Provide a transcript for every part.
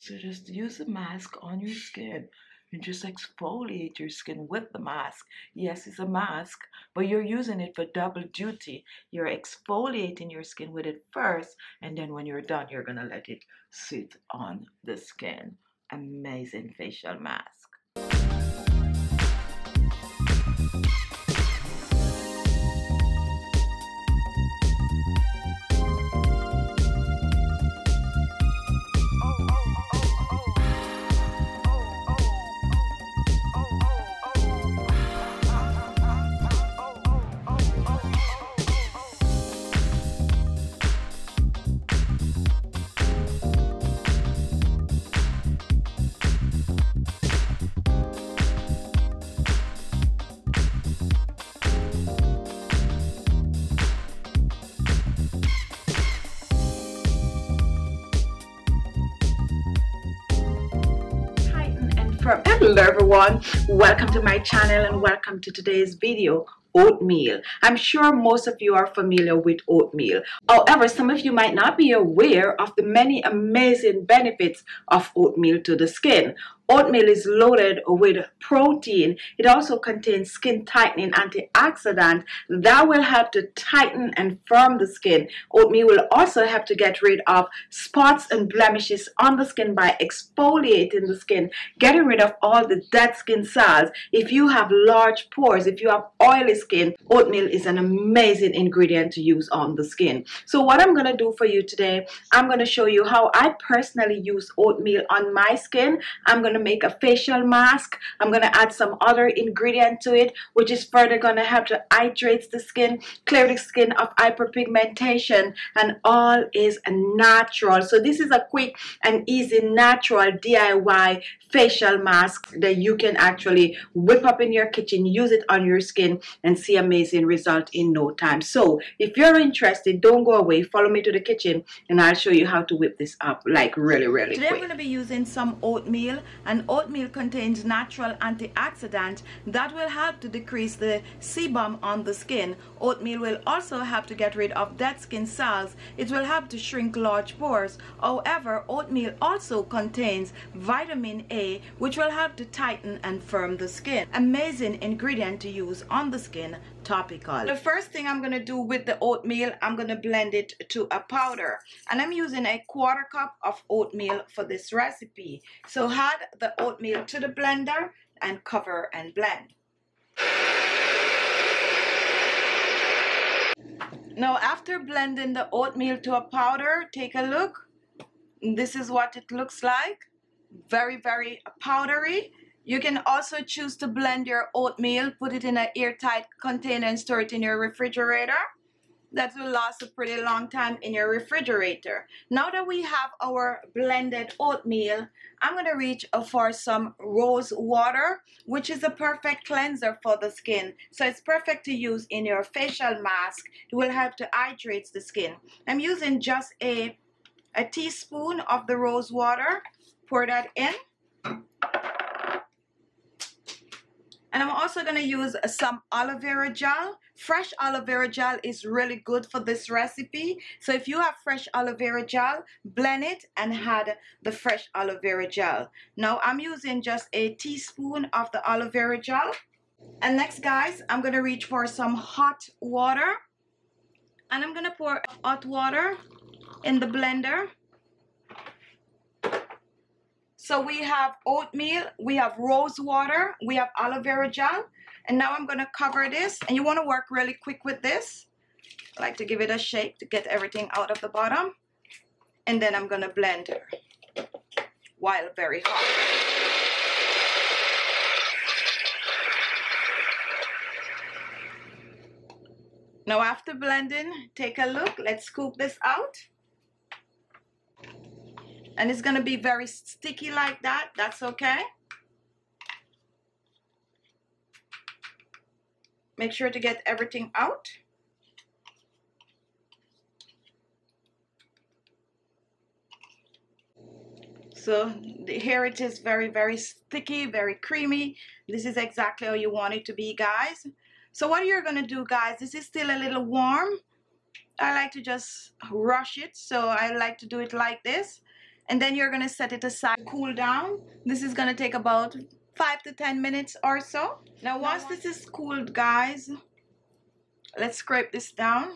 So just use the mask on your skin and just exfoliate your skin with the mask. Yes, it's a mask, but you're using it for double duty. You're exfoliating your skin with it first, and then when you're done, you're gonna let it sit on the skin. Amazing facial mask. Hello everyone, welcome to my channel and welcome to today's video. Oatmeal. I'm sure most of you are familiar with oatmeal. However, some of you might not be aware of the many amazing benefits of oatmeal to the skin. Oatmeal is loaded with protein. It also contains skin tightening antioxidant that will help to tighten and firm the skin. Oatmeal will also help to get rid of spots and blemishes on the skin by exfoliating the skin, getting rid of all the dead skin cells. If you have large pores, if you have oily skin, oatmeal is an amazing ingredient to use on the skin. So what I'm going to do for you today, I'm going to show you how I personally use oatmeal on my skin. I'm going to make a facial mask. I'm going to add some other ingredient to it, which is further going to help to hydrate the skin, clear the skin of hyperpigmentation, and all is natural. So this is a quick and easy natural DIY facial mask that you can actually whip up in your kitchen, use it on your skin, and see amazing result in no time. So if you're interested, don't go away, follow me to the kitchen and I'll show you how to whip this up like really quick. Today I'm going to be using some oatmeal, and oatmeal contains natural antioxidant that will help to decrease the sebum on the skin. Oatmeal will also help to get rid of dead skin cells. It will help to shrink large pores. However, oatmeal also contains vitamin A, which will help to tighten and firm the skin. Amazing ingredient to use on the skin, topical. The first thing I'm going to do with the oatmeal, I'm going to blend it to a powder, and I'm using a 1/4 cup of oatmeal for this recipe. So add the oatmeal to the blender and cover and blend. Now after blending the oatmeal to a powder, take a look. This is what it looks like. Very powdery. You can also choose to blend your oatmeal, put it in an airtight container and store it in your refrigerator. That will last a pretty long time in your refrigerator. Now that we have our blended oatmeal, I'm going to reach for some rose water, which is a perfect cleanser for the skin. So it's perfect to use in your facial mask. It will help to hydrate the skin. I'm using just a teaspoon of the rose water. Pour that in. And I'm also going to use some aloe vera gel. Fresh aloe vera gel is really good for this recipe. So if you have fresh aloe vera gel, blend it and add the fresh aloe vera gel. Now I'm using just a teaspoon of the aloe vera gel. And next, guys, I'm going to reach for some hot water. And I'm going to pour hot water in the blender. So we have oatmeal, we have rose water, we have aloe vera gel, and now I'm going to cover this. And you want to work really quick with this. I like to give it a shake to get everything out of the bottom. And then I'm going to blend while very hot. Now after blending, take a look. Let's scoop this out. And it's going to be very sticky like that. That's okay. Make sure to get everything out. So here it is, very sticky, very creamy. This is exactly how you want it to be, guys. So what you're going to do, guys, this is still a little warm. I like to just rush it, so I like to do it like this. and then you're going to set it aside to cool down. This is going to take about 5 to 10 minutes or so. Now once this is cooled, guys, let's scrape this down.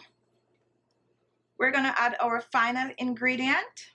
We're going to add our final ingredient.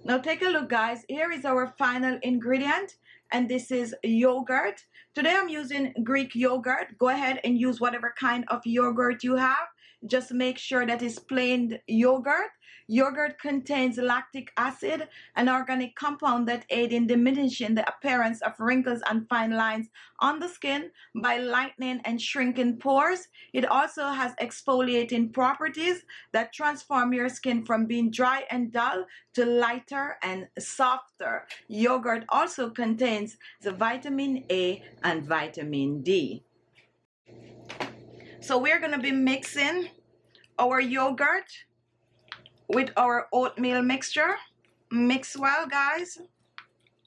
Now take a look, guys. Here is our final ingredient, and this is yogurt. Today I'm using Greek yogurt. Go ahead and use whatever kind of yogurt you have. Just make sure that it's plain yogurt. Yogurt contains lactic acid, an organic compound that aids in diminishing the appearance of wrinkles and fine lines on the skin by lightening and shrinking pores. It also has exfoliating properties that transform your skin from being dry and dull to lighter and softer. Yogurt also contains the vitamin A and vitamin D. So we're going to be mixing our yogurt with our oatmeal mixture. Mix well, guys.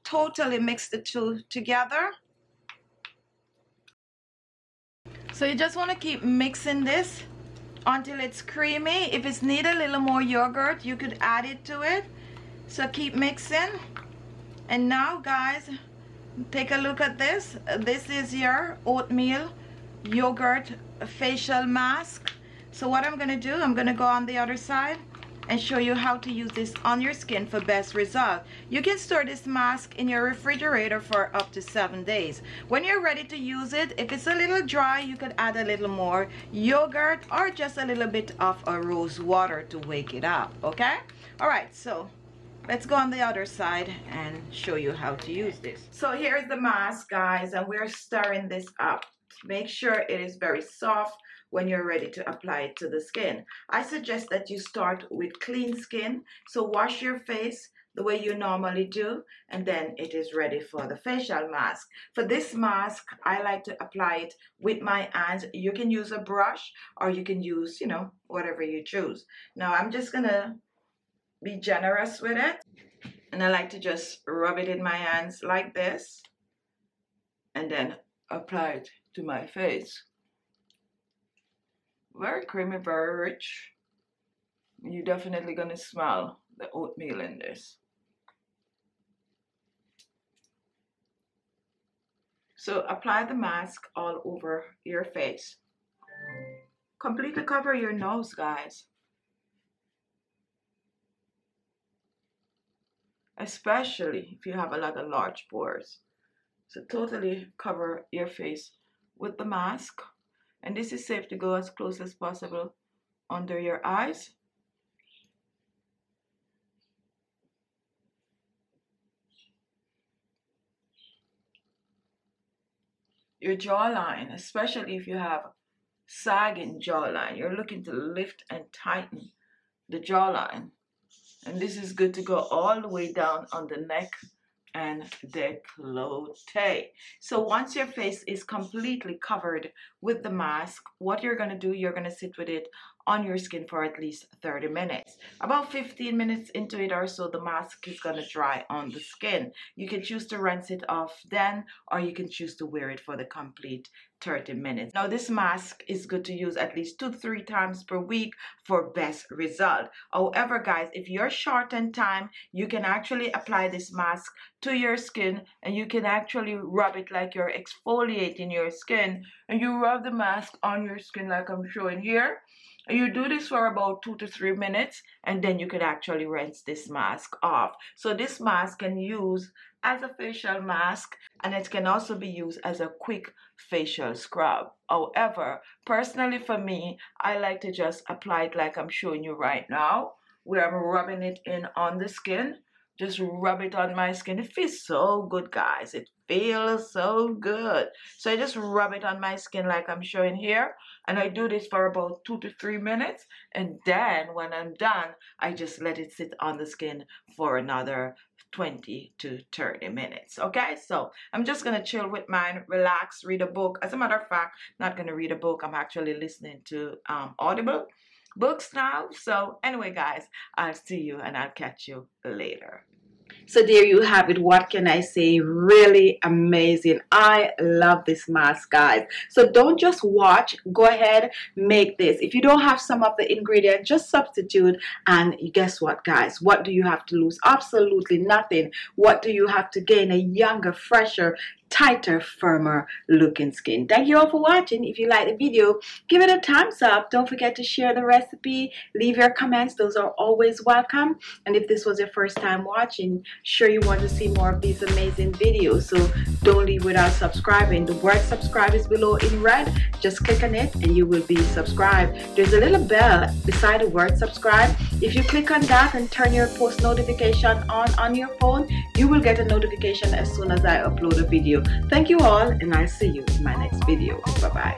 Totally mix the two together. So you just want to keep mixing this until it's creamy. If it's need a little more yogurt, you could add it to it. So keep mixing. And now, guys, take a look at this. This is your oatmeal yogurt facial mask. So what I'm going to do, I'm going to go on the other side and show you how to use this on your skin for best result. You can store this mask in your refrigerator for up to 7 days. When you're ready to use it, if it's a little dry, you could add a little more yogurt or just a little bit of a rose water to wake it up, okay? All right, so let's go on the other side and show you how to use this. So here's the mask, guys, and we're stirring this up. Make sure it is very soft when you're ready to apply it to the skin. I suggest that you start with clean skin. So wash your face the way you normally do, and then it is ready for the facial mask. For this mask, I like to apply it with my hands. You can use a brush or you can use, whatever you choose. Now I'm just gonna be generous with it, and I like to just rub it in my hands like this and then apply it to my face. Very creamy, very rich. You're definitely gonna smell the oatmeal in this. So apply the mask all over your face. Completely cover your nose, guys. Especially if you have a lot of large pores. So totally cover your face with the mask. And this is safe to go as close as possible under your eyes. Your jawline, especially if you have sagging jawline, you're looking to lift and tighten the jawline. And this is good to go all the way down on the neck and décolleté. So once your face is completely covered with the mask, what you're going to do, you're going to sit with it on your skin for at least 30 minutes. About 15 minutes into it or so, the mask is going to dry on the skin. You can choose to rinse it off then, or you can choose to wear it for the complete 30 minutes. Now this mask is good to use at least 2 to 3 times per week for best result. However, guys, if you're short on time, you can actually apply this mask to your skin, and you can actually rub it like you're exfoliating your skin, and you rub the mask on your skin like I'm showing here. And you do this for about 2 to 3 minutes, and then you can actually rinse this mask off. So this mask can use as a facial mask, and it can also be used as a quick facial scrub. However, personally for me, I like to just apply it like I'm showing you right now, where I'm rubbing it in on the skin. Just rub it on my skin. It feels so good, guys. It feels so good. So I just rub it on my skin like I'm showing here. And I do this for about 2 to 3 minutes. And then when I'm done, I just let it sit on the skin for another 20 to 30 minutes. Okay, so I'm just gonna chill with mine, relax, read a book. As a matter of fact, not gonna read a book. I'm actually listening to Audible books now. So anyway, guys, I'll see you and I'll catch you later. So there you have it. What can I say? Really amazing. I love this mask, guys. So don't just watch. Go ahead, make this. If you don't have some of the ingredients, just substitute. And guess what, guys? What do you have to lose? Absolutely nothing. What do you have to gain? A younger, fresher, tighter, firmer looking skin. Thank you all for watching. If you like the video, give it a thumbs up. Don't forget to share the recipe. Leave your comments. Those are always welcome. And if this was your first time watching, sure you want to see more of these amazing videos. So don't leave without subscribing. The word subscribe is below in red. Just click on it and you will be subscribed. There's a little bell beside the word subscribe. If you click on that and turn your post notification on your phone, you will get a notification as soon as I upload a video. Thank you all, and I'll see you in my next video. Bye-bye.